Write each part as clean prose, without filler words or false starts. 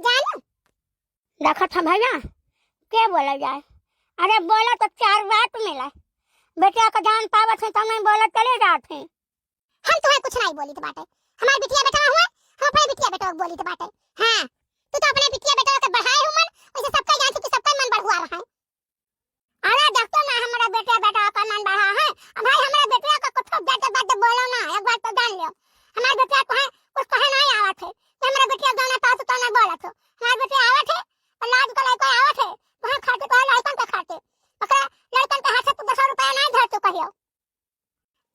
जानू देखो था भैया के बोला जाए। अरे बोला तो 4 बात मिला। बेटिया का जान पावत है तो मैं बोला चले जाते। हम तुम्हें कुछ नहीं बोली तो बाटे। हमारी बिटिया बेटा हुए हम अपने बिटिया बेटा को बोली तो बाटे। हां तू तो अपने बिटिया बेटा के बढ़ाए हो मन वैसे सबका जानती कि सबका मन बढ़ुआ रहा है। अरे देखो ना हमारा बेटा बेटा का मन बढ़ा है। अब भाई हमारे बेटिया का कुछ जाते बात बोलो ना एक बात तो जान लो। हमारे बेटिया को है कुछ कहे नहीं आवत है कि हमारा बेटिया गाना पास तो ना बोलत हो। हमारे बेटिया आवत है लाज को लेकर आवत है वहां खाते तो लड़कन का खाते ओकरा लड़कन के हाथ से 200 रुपया नहीं धर तो कहियो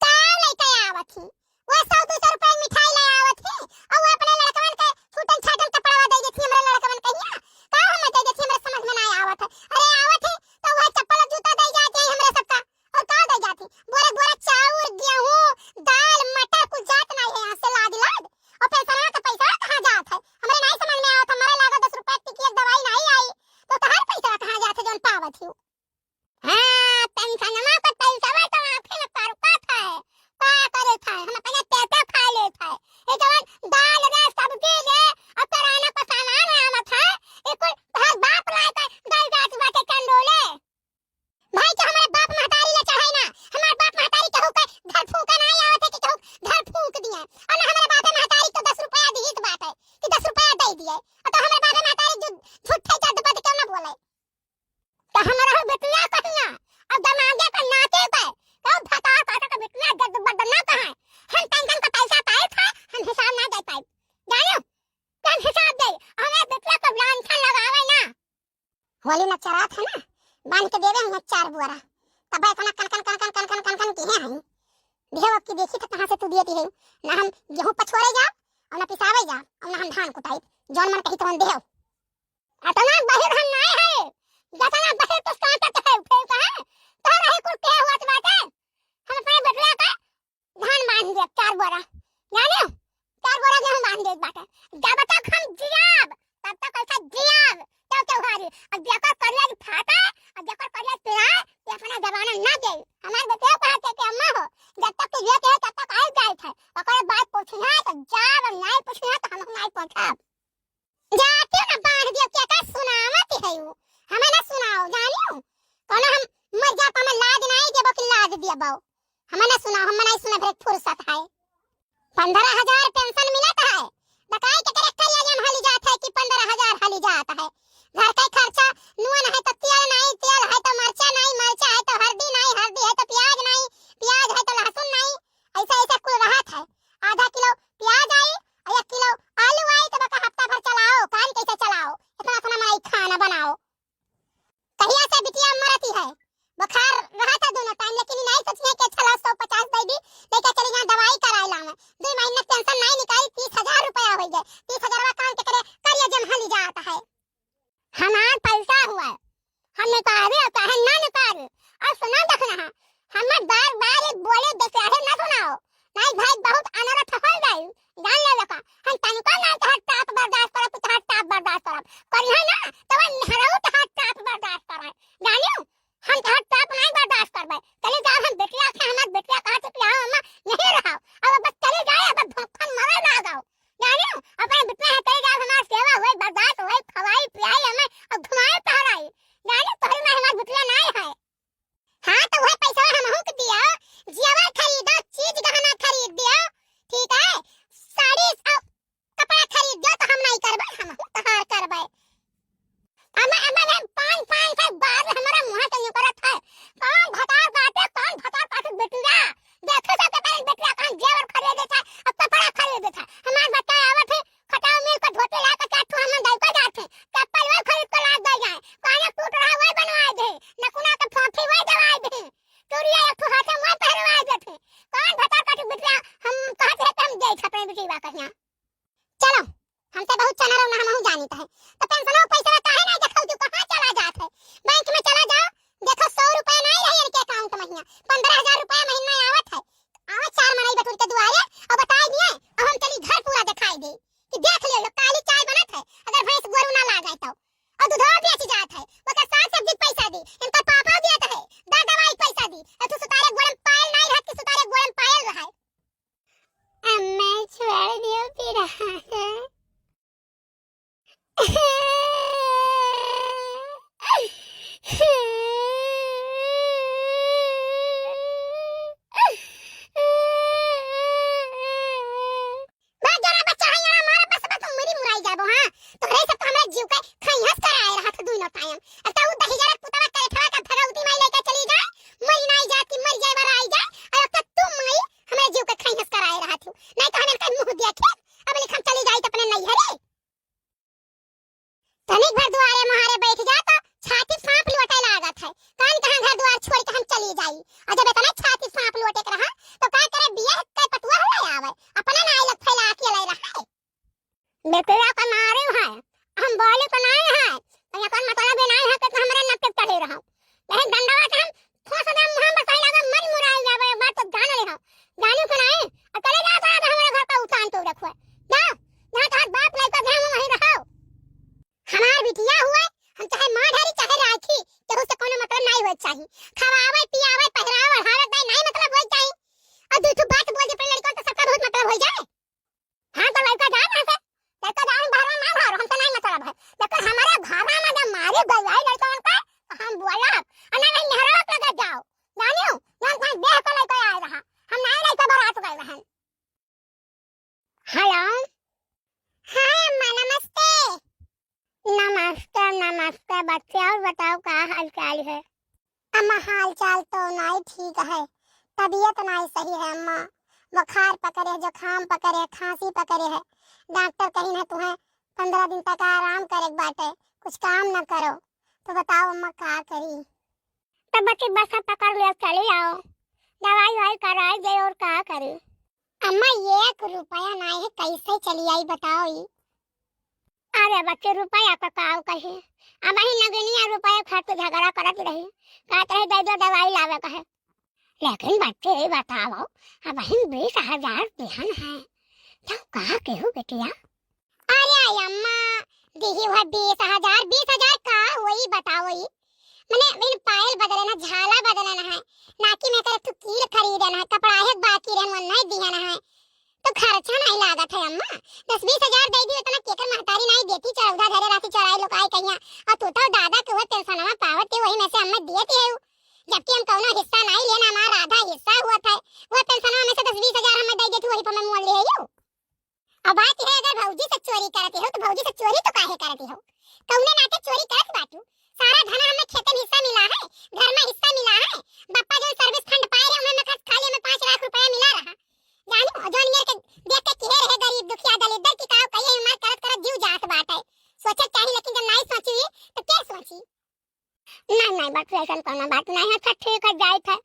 ता लेके आवत थी वो 100-200 रुपया मिठाई ले आवत थी और वो अपने लड़कन के छूटन छाटन कपड़ा दे देती हमरे लड़कन कहिया का हम दे देती हमरे समझ में नहीं आवत है। अरे आवत है तो वो चप्पल जूता दे जाते हैं हमरे सबका और का दे जाती बोरे बोरे चाउर गेहूं दाल मटर कुछ जात नहीं है यहां से लाद लाद और पैसा का पैसा कहां जात है हमरे नहीं समझ में आवत हमारे लागत 10 रुपया की एक दवाई नहीं आई तो तहार पैसा कहां जात है जोन पावत ही। हां पेंशनमा का पैसा में तो आंखें में तारुका था का करे था हम अपने पेटे खा ले था ये जवान दाल रे सब्जी रे और किराना का सामान आवत है एक हर बाप लाए का दाल जात बाटे कंडोले भाई तो हमारे बाप महतारी ले चढ़ाई ना हमारे बाप महतारी के होके घर फूंका नहीं आवत है कि तो घर फूंक दिए और ना हमारे बाप महतारी तो 10 रुपया दी तो बात है कि 10 रुपया दे दिए और तो हमारे बाप महतारी जो झूठे चढ़ क्यों ना बोले तो हमारा बेटिया कहना अब दमागे का नाते पे तो भता काटा का बेटिया जद बदना कहां हम पेंशन का पैसा पाए था हम हिसाब ना दे पाए जानो कौन हिसाब दे हमें बेटिया को लांछन लगावे ना होली न चरा था ना बांध के देवे हम 4 बुआरा तब इतना कन की है हम देव की देखी तो कहां से तू देती है ना हम गेहूं पछोरे जा और ना पिसावे जा और ना हम धान कुटाई जौन मन कही तवन देव अतना बाहर हम नहीं है जतना बहे तो काटत है उठे कहां तो रही कुल के हुआ बात है हम अपने बेटला का धान बांध दे 4 बोरा जाने 4 बोरा गेहूं बांध दे बात जब तक हम जियाब तब तक ऐसा जियाब तो त्योहारी और जेकर करिया फाटा और जेकर करिया पिरा ये अपना जमाना ना दे हमारे बेटे को कहते कि अम्मा हो जब तक ये कहे तब तक आई जाए थे ओकर बात पूछी है तो जाब नहीं पूछी है तो हम नहीं पूछब जाती ना बांध दियो क्या सुनावत है वो हमें ना सुनाओ जानियो कहना हम मर जा पर मैं लाज नहीं देबो कि लाज दियबो हमें ना सुनाओ हम नहीं सुने फिर फुर्सत है 15,000 पेंशन मिलता है बताई के करे करिया जम हाली जात है कि 15,000 हाली जाता है घर का खर्चा नुन है तो तेल है तो मरचा है तो हल्दी है तो प्याज है तो लहसुन नहीं ऐसा ऐसा कुल रहत है आधा किलो प्याज आई और 1 किलो आलू आई तो बका हफ्ता भर चलाओ कान कैसे चलाओ इतना इतना मलाई खाना बनाओ कहिया से बिटिया मरती है बुखार रहा था दोनों टाइम लेकिन नहीं सोचने के चला 150 दे दी लेके चली जा दवाई कराई लावे 2 महीने पेंशन नहीं निकाली 30,000 रुपया हो गए 30,000 का काम के करे करिया जम हाली जाता है हमार पैसा हुआ हम निकाले और कहे ना निकाले और सुना देखना है हम बार बोले बेचारे ना सुनाओ नहीं भाई बहुत अनर्थ हो गई जान ले लका हम तनका ना टाप बर्दाश्त करब तो टाप बर्दाश्त करब करी है ना तो हराऊ तो टाप बर्दाश्त करब जानियो हम तो टाप नहीं बर्दाश्त करबे चले जाओ हम बेटिया के हमार बेटिया कहा कि हां अम्मा नहीं रहो अब बस चले जाए अब भूखन मरे ना जाओ जानियो अपने बेटिया है चले जाओ हमार सेवा होए बर्दाश्त होए खवाई पियाई हमें और घुमाए टहराई जानियो तोहरी में हमार बेटिया नहीं है हां तो वह पैसा हम हमको दिया जीवा खरीदो चीज गहना खरीद दियो ठीक है साड़ी कपड़ा खरीद दो तो हम नहीं करबे हम तहार करबे हम 5 से बार हमारा मुंह से यूं करत है कौन भता काटे बेटिया देखो तो के पहले बेटिया कहां जेवर खरीदे था और कपड़ा खरीदे था हमार बच्चा आवत है खटाव मिल को धोते ला के चाटू हम दई को जाते चप्पल वो खरीद को ला दे जाए काने टूट रहा वो बनवा दे नकुना के फांफी वो दवाई दे चोरिया एक तो हाथे वो पहरवा देते कौन भता काटे बेटिया हम कहते हैं हम दे छपे बेटिया कहिया चलो हमसे बहुत चना रहो ना हम जानी है तो पेंशन पैसा काहे नहीं देखौ तू कहां चला जात है बैंक में चला जाओ देखो 100 रुपया नहीं रही के अकाउंट महीना 15,000 रुपया महीना आवत है आवत 4 महीने बटूर के दुआरे और बताई दिए और हम चली घर पूरा दिखाई दे कि देख ले लो काली चाय बनत है अगर भैंस गोरू ना ला जाए तो और दूध बेच जात है ओकर साथ सब्जी पैसा दी इनका पापा देत है दवाई पैसा दी तू सुतारे गोरम पायल नहीं रहत कि सुतारे गोरम पायल रहा अम्मा छोड़ दियो फिर हूँ, नहीं तो हमें मुंह दिया ठीक अब लिखम चली जाई तो अपने नहीं हरे तनिक भर दुआरे महारे बैठ जा तो छाती सांप लोटे लागत है कान कहां घर द्वार छोड़ के हम चली जाई और जब इतना छाती सांप लोटे के रहा तो का करे बिया के पटुआ हो आवे अपना नाई लग फैला के ले रहा है बेटेरा का मारे है हम बोले तो नहीं है तो ये कौन मतलब नहीं है कि हमरे नपटे चढ़े रहा नहीं दंडवा हम ठोस दम हम बसाई लगा मर मुराई जावे बात तो जान ले हम जानी को नहीं और चले जा था हमारे घर का उतान तो रखो जा जहां तक बाप नहीं का ध्यान वहीं रहो हमार बिटिया हुए हम चाहे मां ढारी चाहे राखी केहू से कोनो मतलब नहीं होय चाहिए खवावे पियावे पहरावे हावे दे नहीं मतलब होय चाहिए और दूठू बात बोल दे पर लड़का तो सबका बहुत मतलब होय जाए हां तो लड़का जा ना से लड़का जा हम बाहर ना बाहर हम तो नहीं मतलब है लेकिन हमारे घर में जब मारे गई लड़का का तो हम बोला अन्ना नहीं नहरवा लगा जाओ जानियो यहां कहीं देह को लड़का आ रहा हम नहीं लड़का बारात गए रहन हेलो हाय अम्मा नमस्ते नमस्कार नमस्कार बच्चे और बताओ क्या हाल चाल है अम्मा हाल चाल तो नहीं ठीक है तबीयत नहीं सही है अम्मा बुखार पकड़े जुकाम पकड़े खांसी पकड़े है डॉक्टर कहीं ना तुम्हें 15 दिन तक आराम करे बाटे कुछ काम न करो तो बताओ अम्मा क्या करी तब बच्चे बस पकड़ लिया चले आओ दवाई वाई कराई दे और क्या करी अम्मा 1 रुपया नहीं है कैसे चली आई बताओ ये अरे बच्चे रुपया का काव कहे अब ही नगनिया रुपया खर्च झगड़ा करत रही कहते रहे दे दो दवाई लावे कहे लेकिन बच्चे बताओ अब ही 20,000 देहन है तो कहा केहू बेटिया अरे अम्मा देही हुआ 20,000 का वही बताओ ये मैंने बिन पायल बदलना झाला बदलना है नाकी में करे तू कील खरीदना है कपड़ा है बाकी रहन नहीं दिहना है तो खर्चा नहीं लागत है अम्मा 10-20,000 दे दी उतना केकर महतारी नहीं देती चौधा घरे राती चढ़ाई लोग आई कहिया और तू तो दादा के वो पेंशनवा पावत के वही में से अम्मा दिए थे जबकि हम कौनो हिस्सा नहीं लेना हमारा आधा हिस्सा हुआ था वो पेंशनवा में से 10-20,000 हमें दे देती वही पर मैं मोल ले आयो अब बात है अगर भौजी से चोरी करती हो तो भौजी से चोरी तो काहे करती हो कौने नाते चोरी करत बाटू सारा धन हमें खेत में हिस्सा मिला है घर में हिस्सा मिला है पापा जो सर्विस फंड पाए रहे उन्हें खर्च खाली में 5 लाख रुपया मिला रहा जानी जोन मेरे के देख के किहे रहे गरीब दुखिया दलित की काव कहिए मार करत करत जीव जात बाटे सोचे चाहिए लेकिन जब नहीं सोची तो क्या सोची नहीं बात ऐसा कोनो बात नहीं है ठीक है जाए था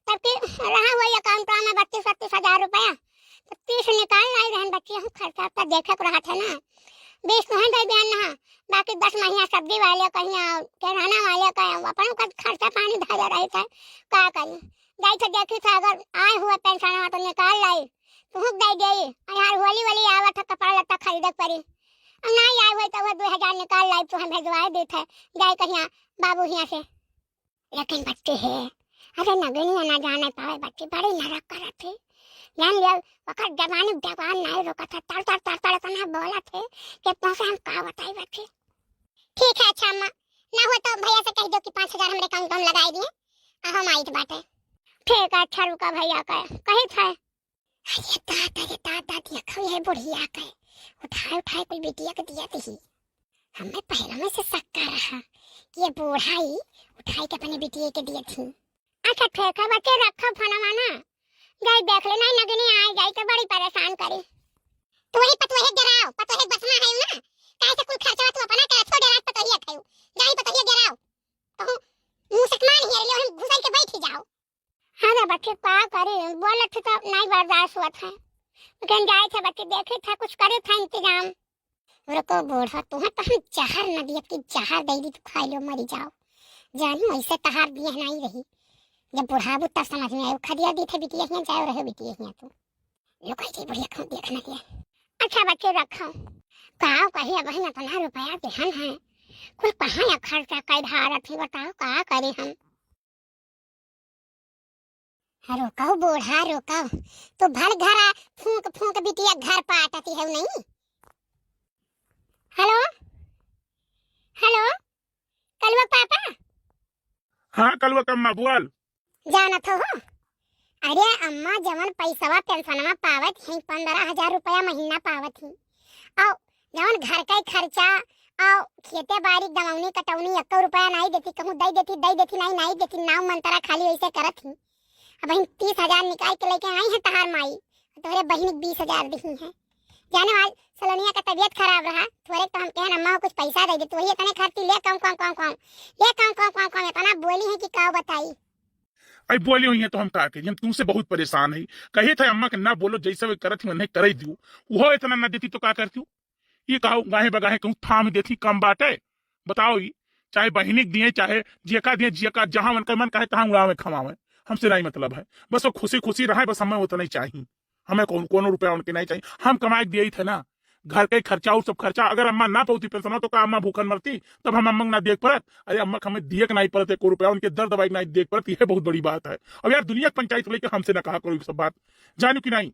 तब कि रहा वही अकाउंट में 32-37,000 रुपया तो 30 निकाल नहीं रहन बच्चे हम खर्चा पर देखे को रहा था ना 20 तो है दे देन ना बाकी 10 महीना सब्जी वाले कहीं किराना वाले का अपन का खर्चा पानी धारा रहे था का करी जाई तो देखी था अगर आए हुए पेंशन तो निकाल लाई तू दे दे यार होली वाली आवत है कपड़ा लत्ता खरीद पड़ी नहीं आए हुए तो वो 2,000 निकाल लाई तो हम भेजवाए देते जाए कहीं बाबू यहाँ से लेकिन बच्चे है अरे नगनिया ना जाने पाए बच्चे बड़े नरक करत थे जान लिया वक्त जमाने जवान नहीं रोका था तड़ करना बोला थे कि पैसे हम का बताई बच्चे ठीक है अच्छा अम्मा ना हो तो भैया से कह दो कि 5,000 हमरे अकाउंट में लगा दिए हम आई बाटे ठीक है अच्छा रुका भैया का कही था अरे दादा देखो ये बुढ़िया का उठाए कोई बिटिया के दिया थी हमें पहले में से शक कर रहा कि ये बूढ़ा ही उठाई के अपने बिटिया के दिए थी अच्छा ठीक है बच्चे रखो फनवाना जाई देख लेना नगनी आए जाई तो बड़ी परेशान करी तो वही पतोहे गिराओ पतोहे बसना है ना काहे से कुल खर्चा तू अपना करे छोड़ रात पतोहिया खाओ जाई पतोहिया गिराओ तो मुंह से मान ही ले हम घुसल के बैठ जाओ हां बच्चे का करे बोलत तो नहीं बर्दाश्त हुआ था लेकिन जाए थे बच्चे देखे था कुछ करे था इंतजाम रुको बूढ़ा तुम्हें तो हम जहर न दिया कि जहर दे दी तो खा लो मरी जाओ जानो ऐसे तहार दिए नहीं रही जब बुढ़ाबू तब समझ में आयो खदिया दी थे बिटिया हियां जाओ रहे बिटिया हियां तो लोग ऐसे बुढ़िया खाओ देखना दिया अच्छा बच्चे रखो काओ कहिए बहन इतना रुपया देहन है कुल कहाँ या खर्चा कई धारा थी बताओ का करे हम रोको बूढ़ा रोको तो भर घर फूंक बिटिया घर पाटती है नहीं हेलो हेलो कलवा पापा हाँ कलवा कम्मा बोल जाना तो हो अरे अम्मा जवन पैसवा पेंशनवा पावत है 15,000 रुपया महीना पावत है और जवन घर का खर्चा और खेते बाड़ी दमौनी कटौनी 1 रुपया नहीं देती कहूँ दे देती नहीं देती नाव मंतरा खाली वैसे करत ही अब हम 30,000 निकाल के लेके आई है तहार माई तोरे बहन 20,000 दी है। जाने वाल सलोनिया का तबीयत खराब रहा थोड़े तो हम कहन अम्मा को कुछ पैसा दे दे तो वही इतने खर्ची ले कम कम कम कम ले कम कम कम कम इतना बोली है कि का बताई। आई बोली हुई है तो हम का करिए, हम तुमसे बहुत परेशान है। कहे थे अम्मा के ना बोलो, जैसे वे करत नहीं कर दियो, वो इतना ना देती तो का करती। ये कहो गाहे बगाहे कहूँ थाम देती कम बात है। बताओ ही, चाहे बहनिक दिए चाहे जियका दिए, जियका जहां मन का मन कहे तहां उड़ावे खमावे, हमसे नहीं मतलब है। बस वो खुशी खुशी रहे, बस हमें उतना ही चाहिए। हमें कौन रुपया उनके नहीं चाहिए। हम कमाए दिए ही थे ना, घर के खर्चा और सब खर्चा। अगर अम्मा ना पहुंची पेंशन तो का अम्मा भूखन मरती, तब हम अम्मा ना देख पड़त। अरे अम्मा हमें दिए नहीं पड़ते को रुपया, उनके दर्द दवाई नहीं देख पड़ती, यह बहुत बड़ी बात है। अब यार दुनिया की पंचायत लेकर हमसे ना कहा करो सब बात, जानू कि नहीं।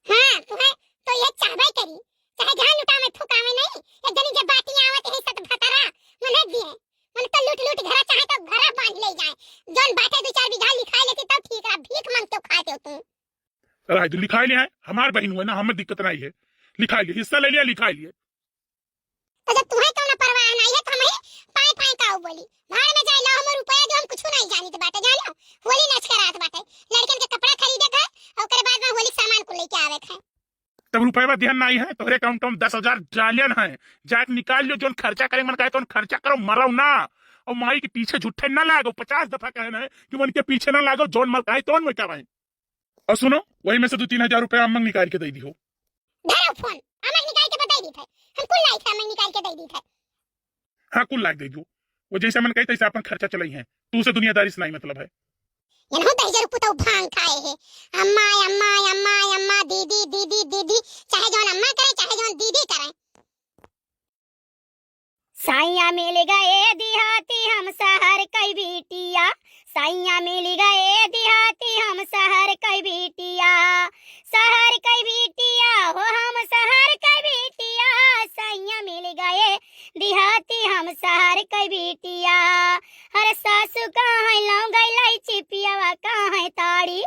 हां तुम्हें तो ये चाहबे करी, चाहे जहां लुटा में थुकावे नहीं, एक जनी जब बाती आवत है सत भतरा मने दिए, मन तो लूट घर चाहे तो घर बांध ले जाए। जन बाटे 2-4 बीघा लिखा लेती तब ठीक रहा, भीख मांगते खाते हो तुम। अरे तो लिखा लिया है, हमार बहन हुए ना, हमें दिक्कत नहीं है। लिखा लिया, हिस्सा ले लिया, लिखा लिया। तो जब तुम्हें तो ना परवाह नहीं है तो हमें पाए पाए काऊ बोली भाड़ में जाए ला हमर रुपया जो हम कुछ नहीं जानी तो बाटे जानो। होली नच के रात बाटे लड़कन के कपड़ा खरीदे का और ओकरे बाद में होली सामान को लेके आवे है। तब रुपया ध्यान नहीं है, तोहरे अकाउंट में 10,000 डालियन है, जाके निकाल लो। जो खर्चा करे मन कहे तो खर्चा करो, मरो ना। और माई के पीछे झूठे ना लागो, 50 दफा कहना है कि मन के पीछे ना लागो, जोन मल कहे तो मैं कराए। और सुनो, वही में से 2-3 हजार रुपया अम्मा निकाल के दे दी हो। धरो फोन अम्मा निकाल के बताई दी थे, हम कुल लाई थे अम्मा निकाल के दे दी थे। हाँ कुल लाख दे दो, वो जैसे मन कहे तैसे अपन खर्चा चलाई है, तू से दुनियादारी से नहीं मतलब है। यनो तैजर पुतो भांग खाए है अम्मा अम्मा अम्मा अम्मा दीदी दीदी दीदी, चाहे जोन अम्मा करे चाहे जोन दीदी करे। साइया मिल गए दिहाती हम शहर कई बिटिया, साइया मिल गए दिहाती हम शहर कई बिटिया, शहर कई बिटिया हो हम शहर कई बिटिया, साइया मिल गए दिहाती हम शहर कई बिटिया। अरे सासू कहाँ लाऊं गई चिपियावा कहाँ ताड़ी,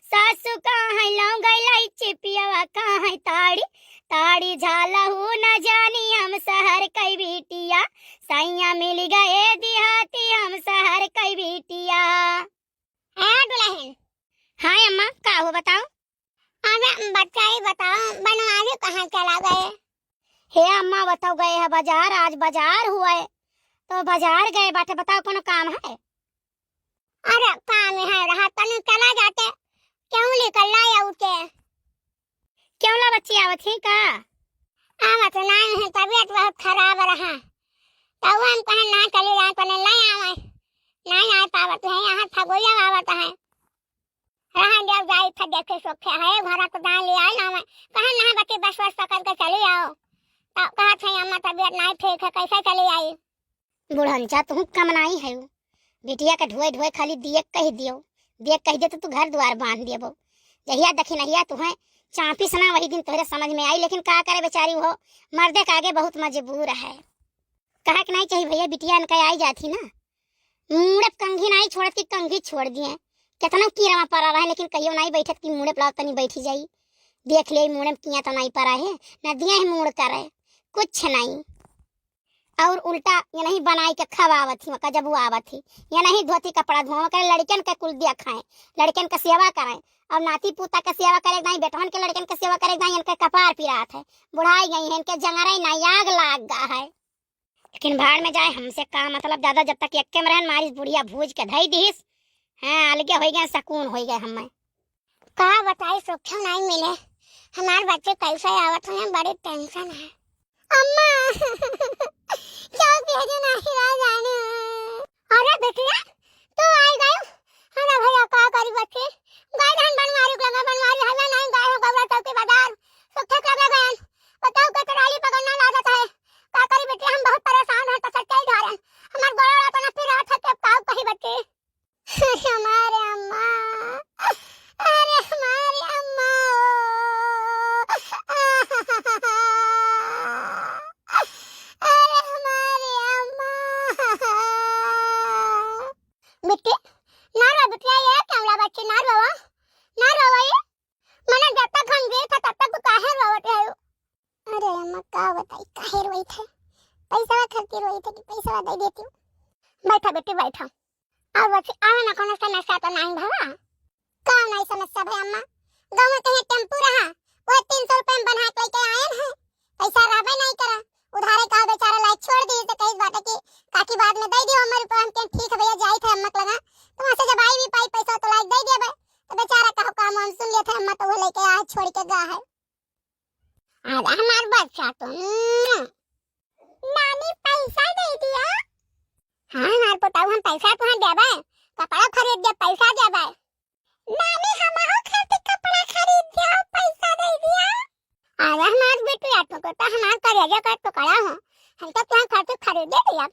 सासू कहाँ लाऊं गई चिपियावा कहाँ ताड़ी, ताड़ी झाला हूँ न जानी हम शहर कई बिटिया, साइया मिल गए दिहाती हम शहर कई बिटिया। दुल्हन हाय अम्मा का हो बताओ। अरे बच्चाई बताओ बनवाने कहाँ चला गए। हे अम्मा बताओ गए है बाजार, आज बाजार हुआ है तो बाजार गए बाटे, बताओ कोनो काम है। अरे काम है रहा तनु चला जाते, क्यों निकल लाया उठे। क्यों ला बच्ची आवत है का। आवत नहीं है, तबीयत बहुत खराब रहा तो हम कहे ना चले जाए तो नहीं आवे, नहीं आ पावत है। यहाँ फगोया आवत है रहा जब जाई था देखे सोखे है भरा तो दान ले आए ना, मैं कहे ना बच्चे बस बस पकड़ के चले आओ तो कहा थे अम्मा तबीयत नहीं ठीक है कैसे चले आई। बुढ़नचा तुम कमनाई है बिटिया के ढोए ढोए खाली दिए कह दियो, दिए कह दे तो तू घर द्वार बांध दियो। जहिया देखी नहिया तुम्हें चापी सना वही दिन तुम्हारे समझ में आई, लेकिन का करे बेचारी हो मर्दे के आगे बहुत मजबूर है। कहा कि नहीं चाहिए भैया बिटिया इनका आई जाती ना, मुड़े कंघी नहीं छोड़ की कंघी छोड़ दिए, कितना कीड़ा पड़ा रहा है लेकिन कहियो नहीं बैठत की मुड़े पलाव तनी बैठी जाई, देख ले मुड़े किया तो नहीं पड़ा है नदियां ही मुड़ करे कुछ नहीं। और उल्टा ये नहीं बनाई के खवावत थी मका जब वो आवत थी, ये नहीं धोती कपड़ा धोवा करे, लड़कन के कुल दिया खाएं, लड़कन का सेवा करें और नाती पोता का सेवा करे नहीं, बेटवन के लड़कन का सेवा करे नहीं, इनके कपार पिरात है, बुढ़ाई गई है, इनके जंगरे नहीं आग लाग गा है। लेकिन भाड़ में जाए हमसे का मतलब, ज्यादा जब तक एक में रहन मारिस बुढ़िया भूज के धई दीस। हाँ अलगे हो गए सकून हो गए हमें। का बताई सुख नहीं मिले, हमारे बच्चे कैसे आवत हैं बड़ी टेंशन है। अम्मा क्या भेजे नहीं रह जाने। अरे बेटिया तू आई गई। अरे भैया का करी बच्चे गाय धान बनवारी लगा बनवारी हवा नहीं गाय गौरा चौकी बाजार सुखे कर लगे बताओ के ट्राली पकड़ना लागत है का करी बेटी हम बहुत परेशान हैं तो सच्चाई धारन हमार गोड़ा अपना फिर हाथ के पाव कही बच्चे। हमारे अम्मा अरे हमारी अम्मा बेटे नारा बेटिया ये कमला बच्चे ना रोवा ये मने जब तक हम गए था तब तक तो काहे रोवत है। अरे अम्मा का बताई काहे रोई थे, पैसा खर्ची रोई थे कि पैसा दे देती हूं। बैठा बेटी बैठा और बच्चे आवे ना कोनो समस्या तो नहीं भवा का नहीं समस्या भाई अम्मा गाँव में कहीं टेम्पू रहा वो 300 रुपए में बना के लेके आए हैं, पैसा राबे नहीं करा, उधारे का बेचारा लाइक छोड़ दी। तो कई बात है कि काकी बाद में दे दियो हमारे रुपया, हम कहीं ठीक है भैया जाई थे अम्मा लगा तो वहां से जब आई भी पाई पैसा तो लाइक दे दिया भाई। तो बेचारा का काम हम सुन लिए थे, अम्मा तो वो लेके आए छोड़ के गा है। आधा हमार बच्चा तो नानी पैसा दे दिया। हाँ हमार पोताऊ हम पैसा तो देबे, कपड़ा खरीद दे पैसा देबे। नानी हमहु खातिर कपड़ा खरीद दिया पैसा दे दिया। आधा हमार बेटिया तो कहता हमार करेजा का तो कड़ा हो, हम तो क्या खातिर खरीद दे दिया।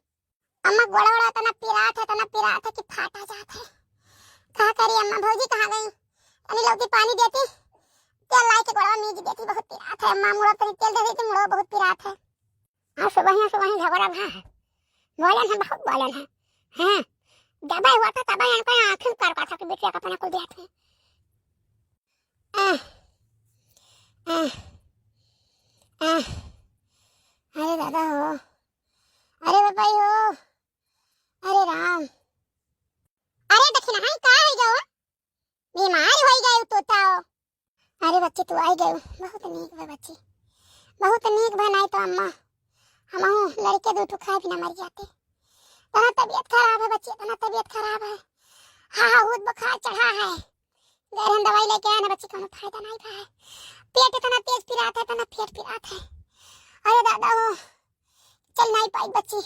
अम्मा गोड़ा गोड़ा तना पिरात है कि फाटा जात है। कहा करी अम्मा भौजी कहाँ गई, अनी लौकी पानी देती तेल लाई के गोड़ा मीज देती, बहुत पिरात है अम्मा, मुड़ा तरी तेल दे देती, मुड़ा बहुत पिरात है। हाँ सुबह झगड़ा भा है, बोलन है बहुत बोलन है। हाँ दबा हुआ था तब इनको आंखें कर का था कि बेटिया का अपना को दिया थे। अरे दादा हो, अरे बाबा हो, अरे राम, अरे दक्षिणा हां का हो गयो, बीमार हो गए तोता हो। अरे बच्ची तू आई गयो, बहुत नीक है बच्ची, बहुत नीक बनाई तो अम्मा, हम लड़के दूठू खाए बिना मर जाते। तना तबीयत खराब है बच्ची, तना तबीयत खराब है, हाँ बहुत बुखार चढ़ा है, गहरन दवाई लेके आए ना बच्ची, कोनो फायदा नहीं भा है, पेट इतना तेज पिरात है, तना पेट पिरात है। अरे दादा हो चल नहीं पाई बच्ची,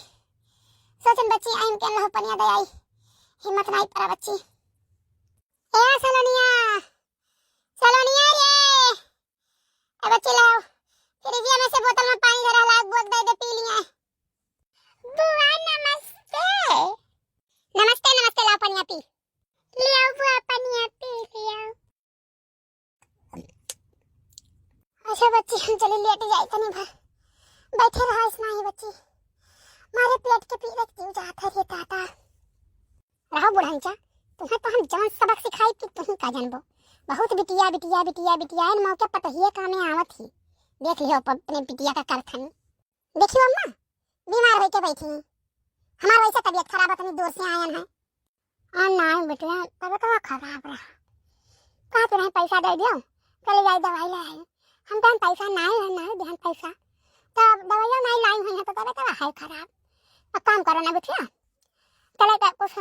सोचन बच्ची आइम के लहो पनिया दे आई, हिम्मत नहीं पड़ा बच्ची। ए सलोनिया, सलोनिया रे, ए बच्ची लाओ फ्रिज में से बोतल में पानी धरा ला, बुक दे दे पी लिया। बुआ नमस्ते। नमस्ते नमस्ते, लाओ पनिया पी, लियो बुआ पनिया पी लियो। अच्छा बच्ची हम चले लेट जाए तनी भर, बैठे रहा इसना ही बच्ची, मारे प्लेट के पी रख दियो जाता रे दादा। रहो बुढ़ांचा, तुम्हें तो हम जान सबक सिखाई कि तुम का जानबो, बहुत बिटिया बिटिया बिटिया बिटिया इन मौके पर ही काम में आवत ही। देख लियो अपने बिटिया का करथन, देखियो अम्मा बीमार होके बैठी, हमारा वैसे तबीयत खराब है, तनी दूर से आयन है। नहीं बेटिया तबीयत तो खराब रहा, कहा तुरंत पैसा दे दियो चले जाए दवाई ले आई, हम तो पैसा नहीं है, नहीं देहन पैसा तो दवाइयां नहीं लाई हुई है, तो तबीयत है खराब। अब काम करो ना बेटिया, चले का कुछ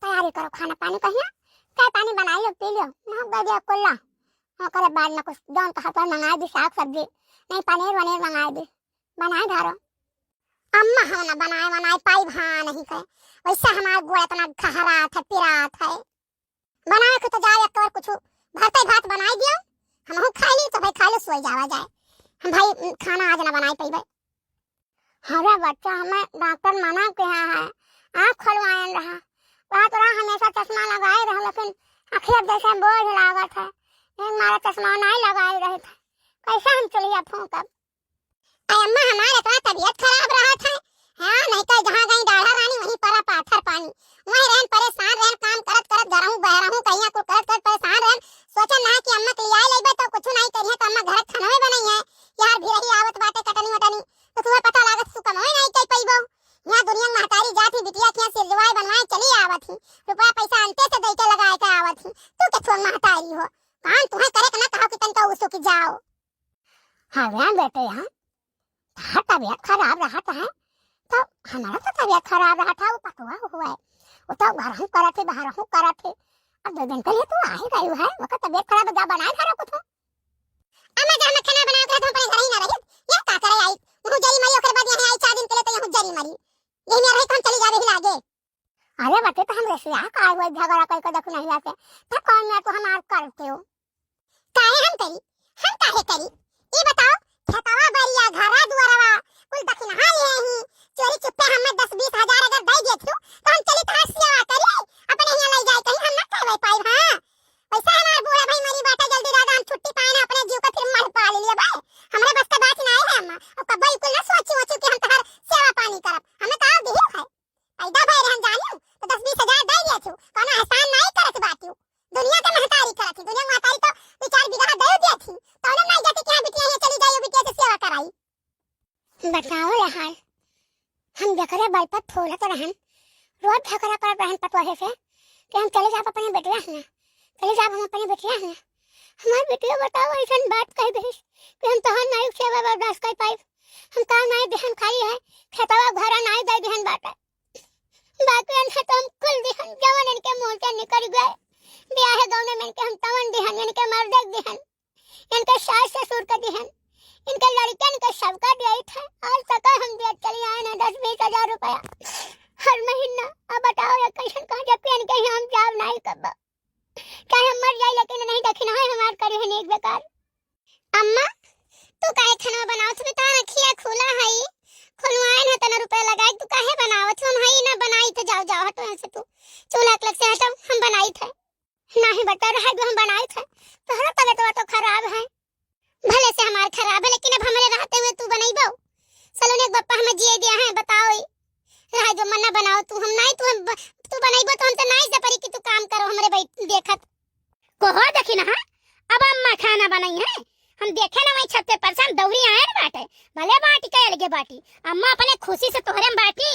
तैयारी करो खाना पानी कहिया, चाय पानी बना लो पी लो, ना दे दिया कुल्ला और करे बाद में कुछ जौन कहा पर मंगा दी, साग सब्जी नहीं पनीर वनीर मंगा दी, बनाए धारो। अम्मा हम ना बनाए पाई भा नहीं करे, वैसा हमारा गोड़ा इतना खहरात है पिरात है, बनाए के तो जाए एक बार कुछ भरते भात बनाई दियो, हम खा ली तो भाई खा लो सोई जावा जाए, हम भाई खाना आज ना बनाए पैबे। अरे बच्चा हमें डॉक्टर मना किया है, आँख खोलवाएं रहा, बात रहा हमेशा चश्मा लगाए रहा, लेकिन आखिर जैसे बोझ लागत है, हमारा चश्मा नहीं लगाए रहे थे, कैसे हम चलिए फूंकब। अम्मा हमारे तो तबीयत खराब रहा था, हाँ नहीं तो जहाँ गई दाढ़ा रानी वहीं पर पाथर पानी, वहीं रहन परेशान रहन, काम करत करत गरहूं बहरहूं कहिया को करत करत परेशान रहन, सोचा ना कि अम्मा के लिए लेबे तो कुछ नहीं करिए, तो अम्मा घर खाना में बनाई है यार, भी रही आवत बाटे कटनी वटनी, तो तुम्हें पता लागत सुकम होई नहीं कई पैबो, यहाँ दुनिया में महतारी जाती बिटिया के सिरजवाई बनवाए चली आवत ही, रुपया पैसा अंते से देके लगाए के आवत ही, तू के थोन महतारी हो, काम तुम्हें करे के ना कहो कि तन तो उसो की जाओ। हाँ वे बेटे हाँ तबीयत खराब रहा था, तो हमारा तो तबीयत खराब रहा था, वो पतवा हुआ है, वो तो घर हूँ करा थे बाहर हूँ करा थे, अब 2 दिन के लिए तो आ ही गई है, वो का तबीयत खराब जा बनाए घर को तो अम्मा जा मैं खाना बना के तो अपने घर ही ना रही, ये का करे आई वो जरी मरी, ओकर बाद यहां आई 4 दिन के लिए तो यहां जरी मरी, यही में रही तो हम चली जावे ही लागे। अरे बच्चे तो हम रसिया का हुआ झगड़ा करके देखो नहीं आके, तो कौन मैं तो हम आप करते हो काहे हम करी, हम काहे करी ये बताओ, खेतवा बरिया घरा दुआरवा कुल दक्षिणा ले ही, चोरी चुपे हमें 10-20 हजार अगर दे देथियो तो हम चली था सेवा करी, अपने यहां ले जाए कहीं हम ना कहवे पाई। हां पैसा हमार बूढ़ा भाई मरी बाटा जल्दी दादा हम छुट्टी पाए ना, अपने जीव का फिर मर पा लिए भाई, हमरे बस का बात नहीं है अम्मा, और कब बिल्कुल ना सोची कि हम तहर सेवा पानी करब, हमें का दियो है पैदा भाई रहन जानियो तो 10-20 हजार दे देथियो, कोनो एहसान नहीं करत बाटियो, दुनिया के महतारी करत, दुनिया महतारी तो 2-4 बीघा दे देथी, तो ना नहीं जाती कि हां बिटिया चली जाइयो बिटिया से सेवा कराई। बताओ रे हाल हम जकरे बल पर थोलत रहन, रोज झगड़ा कर रहन पतवाहे से कि हम चले जाब अपने बेटिया ना, चले जाब हम अपने बेटिया ना, हमार बेटिया बताओ ऐसन बात कह देस कि हम तोहर नाई सेवा बर्दाश्त कर पाई। हम काम नहीं देहन खाई है खेतवा घरा नहीं दे देहन बाटा बाकी अन तो हम कुल देहन जवन इनके मुंह से निकल गए ब्याह गांव में इनके हम तवन देहन इनके मर्द देहन इनके सास ससुर का देहन इनके लड़कन के सबका दिया था आज तक हम दिया चली आए ना 10-20 हजार रुपया हर महीना। अब बताओ ये कैसन कह जाके इनके हम जाब नहीं करब चाहे हम मर जाए लेकिन नहीं देखना है हमार करे है एक बेकार। अम्मा तू काहे खाना बनावत में ता रखिया खुला है खुलवाए न तना रुपया लगाए तू काहे बनावत हम हई ना बनाई तो जाओ जाओ हटो यहाँ से तू चूल्हा लग से हटो हम बनाई थे नहीं बता रहा जो हम बनाई थे तोहरा तबीयत तो खराब है भले से हमार खराब है लेकिन अब हमारे रहते हुए तू बनाईबो चलो ने बप्पा हमें जिए दिया है बताओ रहा जो मन्ना बनाओ तू हम नहीं तू बनाईबो तो हम तो नहीं जपरी कि तू काम करो हमरे भाई देखत को हो देखी ना अब अम्मा खाना बनाई है हम देखे ना वही छत पे परसान दौरी आए ना बाटे भले बाटी के अलगे बाटी अम्मा अपने खुशी से तोहरे में बाटी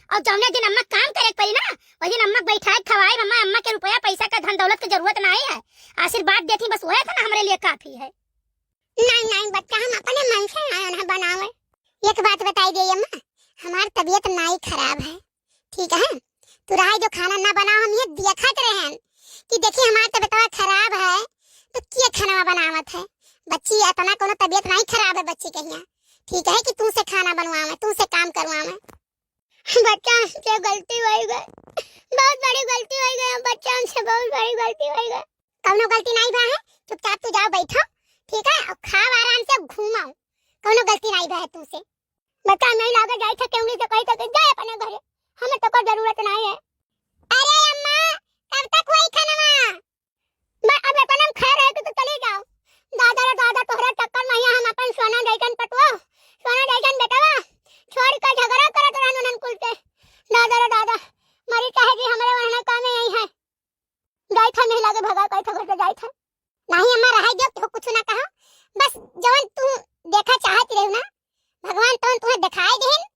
और जौने दिन अम्मा काम करे पड़ी ना वही दिन अम्मा बैठाए खवाए अम्मा के रुपया पैसा का धन दौलत की जरूरत नहीं है आशीर्वाद देती बस वही था ना हमारे लिए काफी है। नहीं बच्चा हम अपने मन से आए ना बनावे। एक बात बताई दे अम्मा हमार तबीयत नहीं खराब है ठीक है तू रहा जो खाना ना बनाओ हम ये देखत रहे कि देखिए हमार तबीयत खराब है तो क्या खाना बनावत है बच्ची इतना कोनो तबीयत नहीं खराब है बच्ची के यहाँ ठीक है कि तू से खाना बनवावे तू से काम करवावे। बच्चा से गलती हो गई बहुत बड़ी गलती हो गई बच्चा से बहुत बड़ी गलती हो गई कोनो गलती नहीं बा है चुपचाप तू जाओ बैठो ठीक है और खाओ आराम से घूमाओ कोनो गलती नहीं बा है तू से बच्चा नहीं लागे जाए था केवली से कही तक जाए अपने घरे हमें तो कोई जरूरत नहीं है। अरे अम्मा कब तक वही खाना मैं अब अपन हम खा रहे तो चले जाओ दादा रे दादा तोहरा टक्कर नहीं हम अपन सोना जाइकन पटवा सोना जाइकन बेटावा छोड़ कर झगड़ा करत रहनु नन कुल के दादा रे दादा मरी कहे जी हमरे वहना काम में यही है जाई था नहीं लागे भगा कहे था घर जाई था नहीं अम्मा रह दे तो कुछ ना कहा बस जवन तू देखा चाहत रहे ना भगवान तो तुम्हें दिखाई देन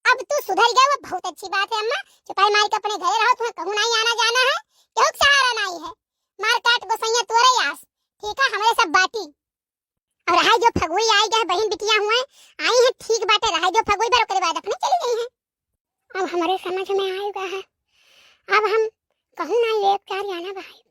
अब तू सुधर गया वो बहुत अच्छी बात है अम्मा चुपाई मार के अपने घरे रहो तुम्हें कहूं नहीं आना जाना है क्यों सहारा नहीं है मार काट गोसैया तोरे यास ठीक है हमारे सब बाटी और रहा जो फगुई आई गए बहन बिटिया हुए आई है ठीक बात है रहा जो फगुई भर के बाद अपने चली गई है अब हमारे समझ में आएगा है अब हम कहूं ना ले प्यार आना भाई